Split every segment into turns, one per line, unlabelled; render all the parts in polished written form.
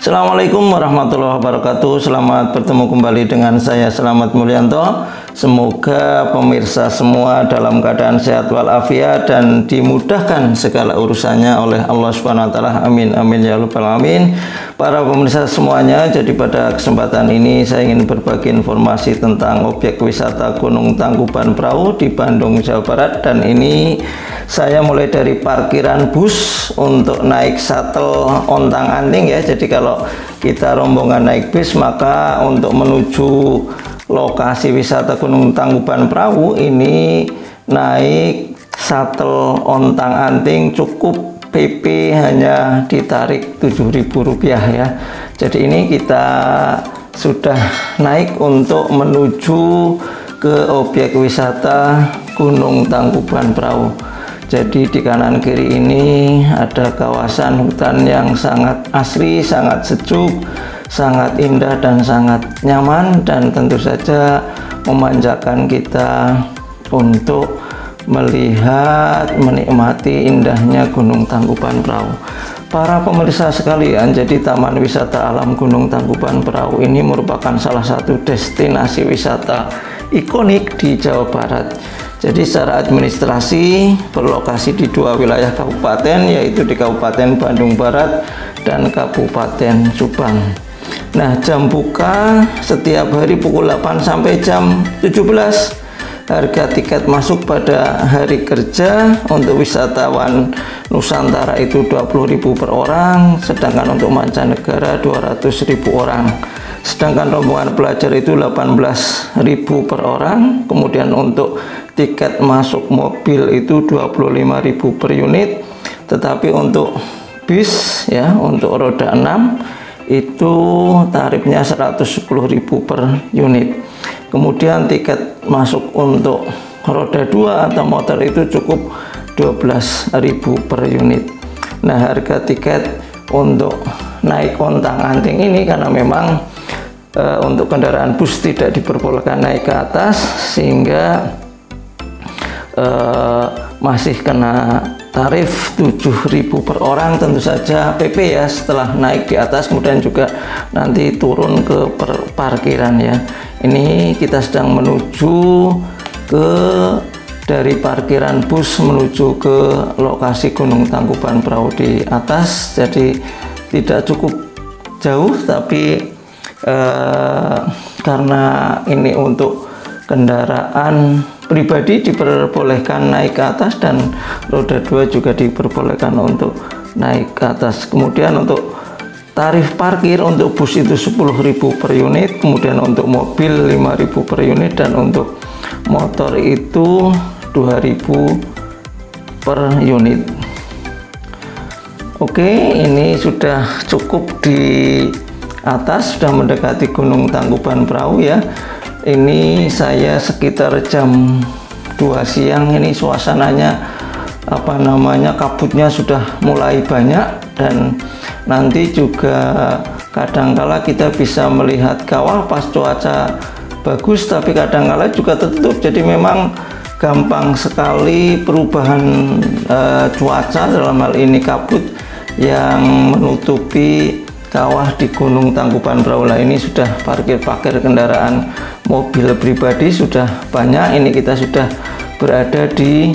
Assalamualaikum warahmatullahi wabarakatuh. Selamat bertemu kembali dengan saya Slamet Mulyanto. Semoga pemirsa semua dalam keadaan sehat walafiat dan dimudahkan segala urusannya oleh Allah Subhanahu wa taala. Amin amin ya rabbal alamin. Para pemirsa semuanya, jadi pada kesempatan ini saya ingin berbagi informasi tentang objek wisata Gunung Tangkuban Perahu di Bandung, Jawa Barat. Dan ini saya mulai dari parkiran bus untuk naik shuttle Ontang-Anting ya. Jadi kalau kita rombongan naik bis, maka untuk menuju lokasi wisata Gunung Tangkuban Perahu ini naik shuttle Ontang-Anting cukup PP hanya ditarik Rp7.000 ya. Jadi ini kita sudah naik untuk menuju ke objek wisata Gunung Tangkuban Perahu. Jadi di kanan kiri ini ada kawasan hutan yang sangat asri, sangat sejuk, sangat indah dan sangat nyaman, dan tentu saja memanjakan kita untuk melihat, menikmati indahnya Gunung Tangkuban Perahu. Para pemirsa sekalian, jadi Taman Wisata Alam Gunung Tangkuban Perahu ini merupakan salah satu destinasi wisata ikonik di Jawa Barat. Jadi secara administrasi berlokasi di dua wilayah kabupaten, yaitu di Kabupaten Bandung Barat dan Kabupaten Subang. Nah, jam buka setiap hari pukul 8 sampai jam 17. Harga tiket masuk pada hari kerja untuk wisatawan Nusantara itu 20.000 per orang, sedangkan untuk mancanegara 200.000 orang. Sedangkan rombongan pelajar itu 18.000 per orang. Kemudian untuk tiket masuk mobil itu 25.000 per unit. Tetapi untuk bis ya, untuk roda 6 itu tarifnya 110.000 per unit. Kemudian tiket masuk untuk roda 2 atau motor itu cukup 12.000 per unit. Nah, harga tiket untuk naik Ontang-Anting ini karena memang untuk kendaraan bus tidak diperbolehkan naik ke atas, sehingga masih kena tarif 7.000 per orang, tentu saja PP ya. Setelah naik di atas kemudian juga nanti turun ke parkiran ya. Ini kita sedang menuju ke dari parkiran bus menuju ke lokasi Gunung Tangkuban Perahu di atas. Jadi tidak cukup jauh, tapi karena ini untuk kendaraan pribadi diperbolehkan naik ke atas, dan roda 2 juga diperbolehkan untuk naik ke atas. Kemudian untuk tarif parkir untuk bus itu 10.000 per unit, kemudian untuk mobil 5.000 per unit, dan untuk motor itu 2.000 per unit. Oke, ini sudah cukup di atas, sudah mendekati Gunung Tangkuban Perahu ya. Ini saya sekitar jam 2 siang. Ini suasananya kabutnya sudah mulai banyak, dan nanti juga kadangkala kita bisa melihat kawah pas cuaca bagus, tapi kadangkala juga tertutup. Jadi memang gampang sekali perubahan cuaca, dalam hal ini kabut yang menutupi kawah di Gunung Tangkuban Perahu. Ini sudah parkir kendaraan mobil pribadi sudah banyak. Ini kita sudah berada di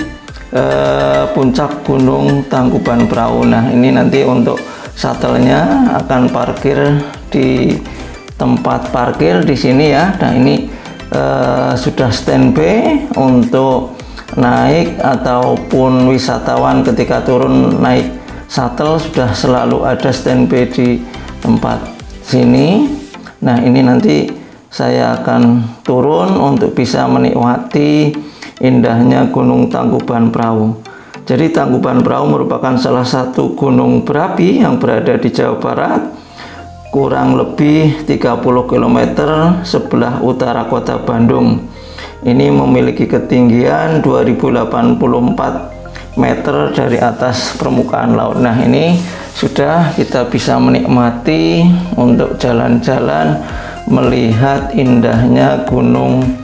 puncak Gunung Tangkuban Perahu. Nah, ini nanti untuk shuttle-nya akan parkir di tempat parkir di sini ya. Nah, ini sudah standby untuk naik ataupun wisatawan ketika turun naik shuttle sudah selalu ada standby di tempat sini. Nah, ini nanti saya akan turun untuk bisa menikmati indahnya Gunung Tangkuban Perahu. Jadi Tangkuban Perahu merupakan salah satu gunung berapi yang berada di Jawa Barat, kurang lebih 30 km sebelah utara kota Bandung. Ini memiliki ketinggian 2084 meter dari atas permukaan laut. Nah, ini sudah kita bisa menikmati untuk jalan-jalan melihat indahnya Gunung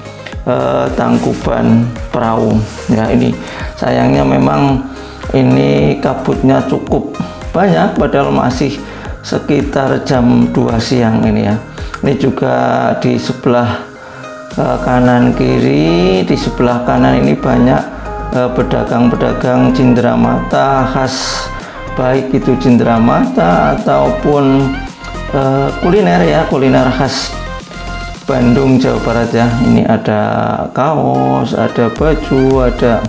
Tangkuban Perahu ya. Ini sayangnya memang ini kabutnya cukup banyak, padahal masih sekitar jam 2 siang ini ya. Ini juga di sebelah kanan kiri, di sebelah kanan ini banyak pedagang-pedagang cindramata khas, baik itu cindramata ataupun kuliner ya, kuliner khas Bandung, Jawa Barat ya. Ini ada kaos, ada baju, ada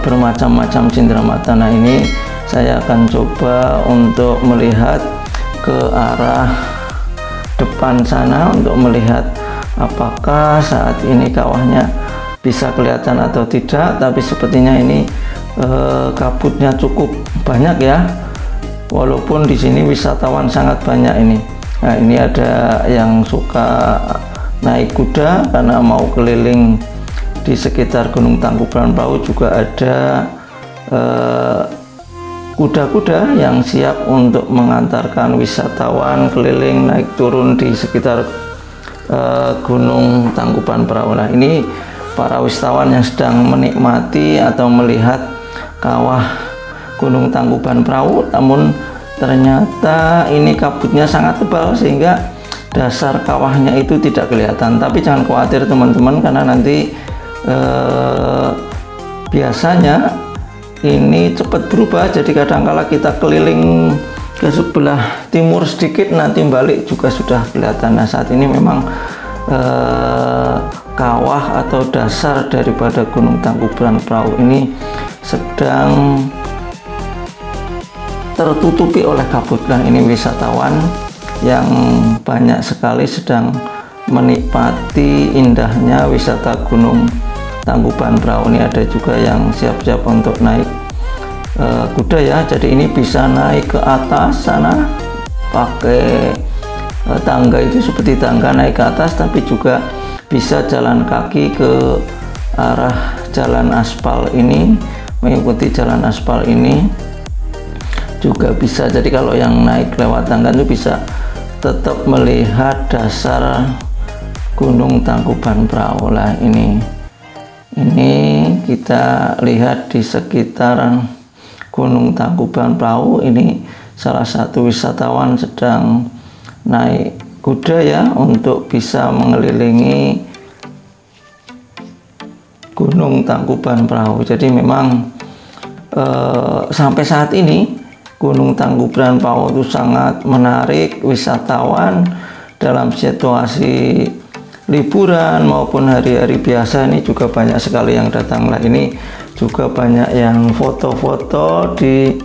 bermacam-macam cindramata. Nah, ini saya akan coba untuk melihat ke arah depan sana untuk melihat apakah saat ini kawahnya bisa kelihatan atau tidak. Tapi sepertinya ini kabutnya cukup banyak ya, walaupun di sini wisatawan sangat banyak ini. Nah, ini ada yang suka naik kuda karena mau keliling di sekitar Gunung Tangkuban Perahu. Juga ada kuda-kuda yang siap untuk mengantarkan wisatawan keliling naik turun di sekitar Gunung Tangkuban Perahu. Nah, ini para wisatawan yang sedang menikmati atau melihat kawah Gunung Tangkuban Perahu, namun ternyata ini kabutnya sangat tebal sehingga dasar kawahnya itu tidak kelihatan. Tapi jangan khawatir teman-teman, karena nanti biasanya ini cepat berubah. Jadi kadangkala kita keliling ke sebelah timur sedikit, nanti balik juga sudah kelihatan. Nah, saat ini memang kawah atau dasar daripada Gunung Tangkuban Perahu ini sedang tertutupi oleh kabut. Nah, ini wisatawan yang banyak sekali sedang menikmati indahnya wisata Gunung Tangkuban Perahu. Ini ada juga yang siap-siap untuk naik kuda ya. Jadi ini bisa naik ke atas sana pakai tangga, itu seperti tangga naik ke atas, tapi juga bisa jalan kaki ke arah jalan aspal ini, mengikuti jalan aspal ini juga bisa. Jadi kalau yang naik lewat tangga itu bisa tetap melihat dasar Gunung Tangkuban Perahu. Lah, ini kita lihat di sekitaran Gunung Tangkuban Perahu. Ini salah satu wisatawan sedang naik kuda ya untuk bisa mengelilingi Gunung Tangkuban Perahu. Jadi memang sampai saat ini Gunung Tangkuban Perahu itu sangat menarik wisatawan dalam situasi liburan maupun hari-hari biasa. Ini juga banyak sekali yang datang. Lah, ini juga banyak yang foto-foto di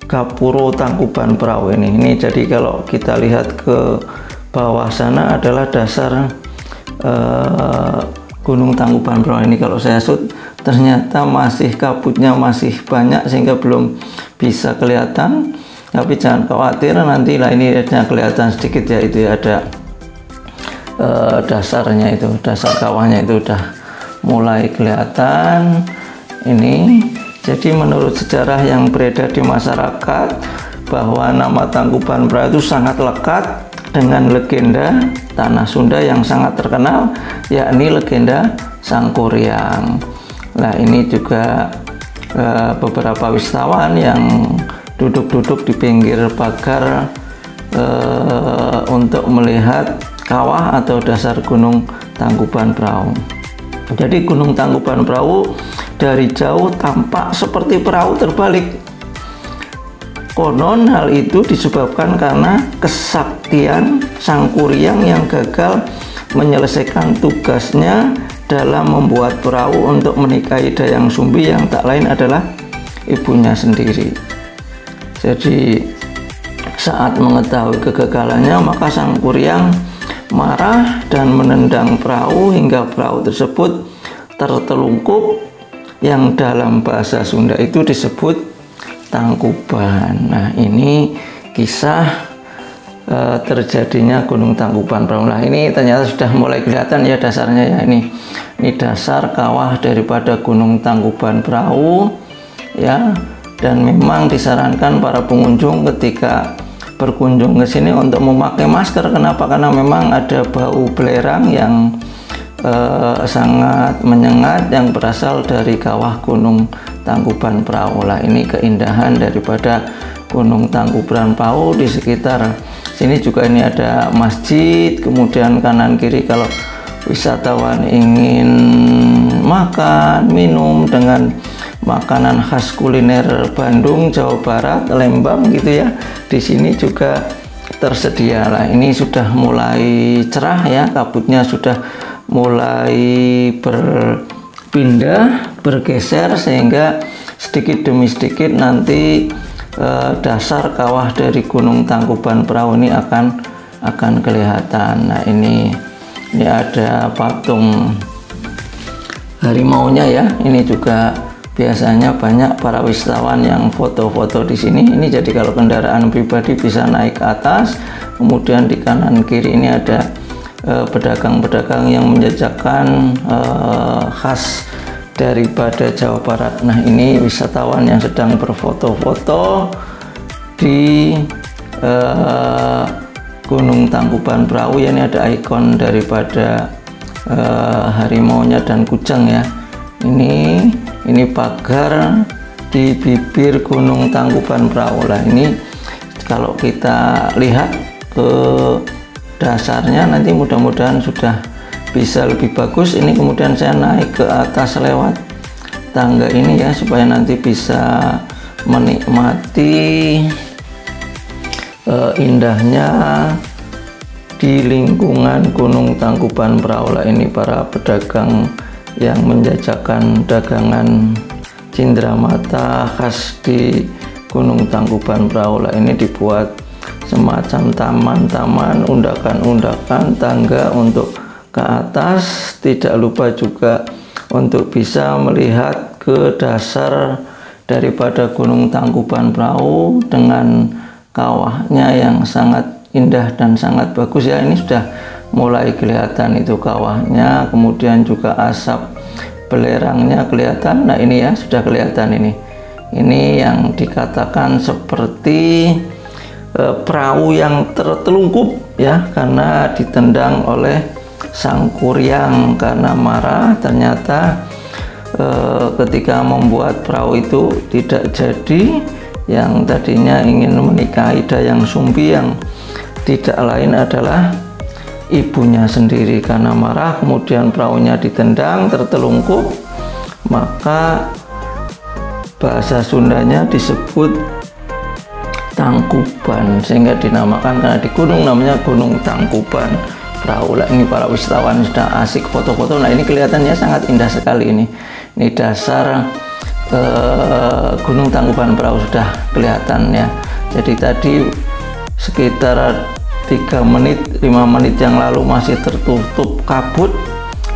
Gapuro Tangkuban Perahu ini. Jadi kalau kita lihat ke bawah sana adalah dasar Gunung Tangkuban Perahu ini. Kalau saya shoot ternyata masih kabutnya masih banyak sehingga belum bisa kelihatan. Tapi jangan khawatir, nanti lah ini ada kelihatan sedikit ya, itu ada dasarnya, itu dasar kawahnya itu udah mulai kelihatan ini. Jadi menurut sejarah yang beredar di masyarakat bahwa nama Tangkuban Perahu itu sangat lekat dengan legenda tanah Sunda yang sangat terkenal, yakni legenda Sangkuriang. Nah, ini juga beberapa wisatawan yang duduk-duduk di pinggir pagar untuk melihat kawah atau dasar Gunung Tangkuban Perahu. Jadi Gunung Tangkuban Perahu dari jauh tampak seperti perahu terbalik. Konon hal itu disebabkan karena kesaktian Sangkuriang yang gagal menyelesaikan tugasnya dalam membuat perahu untuk menikahi Dayang Sumbi yang tak lain adalah ibunya sendiri. Jadi saat mengetahui kegagalannya, maka Sangkuriang marah dan menendang perahu hingga perahu tersebut tertelungkup, yang dalam bahasa Sunda itu disebut Tangkuban. Nah, ini kisah terjadinya Gunung Tangkuban Perahu. Nah, ini ternyata sudah mulai kelihatan ya dasarnya ya. Ini dasar kawah daripada Gunung Tangkuban Perahu ya. Dan memang disarankan para pengunjung ketika berkunjung ke sini untuk memakai masker. Kenapa? Karena memang ada bau belerang yang sangat menyengat yang berasal dari kawah Gunung Tangkuban Perahu. Lah ini keindahan daripada Gunung Tangkuban Perahu. Di sekitar sini juga ini ada masjid, kemudian kanan kiri kalau wisatawan ingin makan, minum dengan makanan khas kuliner Bandung, Jawa Barat, Lembang gitu ya. Di sini juga tersedia. Lah ini sudah mulai cerah ya, kabutnya sudah mulai berpindah, bergeser, sehingga sedikit demi sedikit nanti dasar kawah dari Gunung Tangkuban Perahu ini akan kelihatan. Nah ini ada patung harimaunya ya. Ini juga biasanya banyak para wisatawan yang foto-foto di sini. Ini jadi kalau kendaraan pribadi bisa naik ke atas, kemudian di kanan kiri ini ada pedagang-pedagang yang menjajakan khas daripada Jawa Barat. Nah ini wisatawan yang sedang berfoto-foto di Gunung Tangkuban Perahu ya. Ini ada ikon daripada harimaunya dan kujang ya. Ini pagar di bibir Gunung Tangkuban Perahu. Lah ini kalau kita lihat ke dasarnya nanti mudah-mudahan sudah bisa lebih bagus. Ini kemudian saya naik ke atas lewat tangga ini ya, supaya nanti bisa menikmati indahnya di lingkungan Gunung Tangkuban Perahu. Lah ini para pedagang yang menjajakan dagangan cindramata khas di Gunung Tangkuban Perahu. Lah ini dibuat semacam taman-taman, undakan-undakan, tangga untuk ke atas. Tidak lupa juga untuk bisa melihat ke dasar daripada Gunung Tangkuban Perahu dengan kawahnya yang sangat indah dan sangat bagus ya. Ini sudah mulai kelihatan itu kawahnya, kemudian juga asap belerangnya kelihatan. Nah ini ya sudah kelihatan ini yang dikatakan seperti perahu yang tertelungkup ya, karena ditendang oleh sang kuryang karena marah. Ternyata ketika membuat perahu itu tidak jadi. Yang tadinya ingin menikahi Dayang Sumbi yang tidak lain adalah ibunya sendiri. Karena marah kemudian perahunya ditendang, tertelungkup, maka bahasa Sundanya disebut Tangkuban, sehingga dinamakan, karena di gunung namanya Gunung Tangkuban Perahu. Lah ini para wisatawan sudah asik foto-foto. Nah ini kelihatannya sangat indah sekali ini dasar Gunung Tangkuban Perahu sudah kelihatan ya. Jadi tadi sekitar 3 menit 5 menit yang lalu masih tertutup kabut.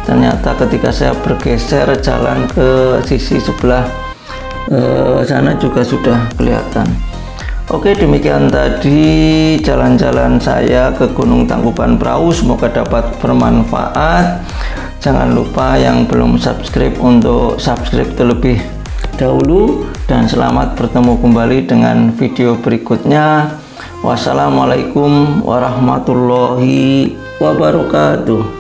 Ternyata ketika saya bergeser jalan ke sisi sebelah sana juga sudah kelihatan. Oke, demikian tadi jalan-jalan saya ke Gunung Tangkuban Perahu. Semoga dapat bermanfaat. Jangan lupa yang belum subscribe untuk subscribe terlebih dahulu, dan selamat bertemu kembali dengan video berikutnya. Wassalamualaikum warahmatullahi wabarakatuh.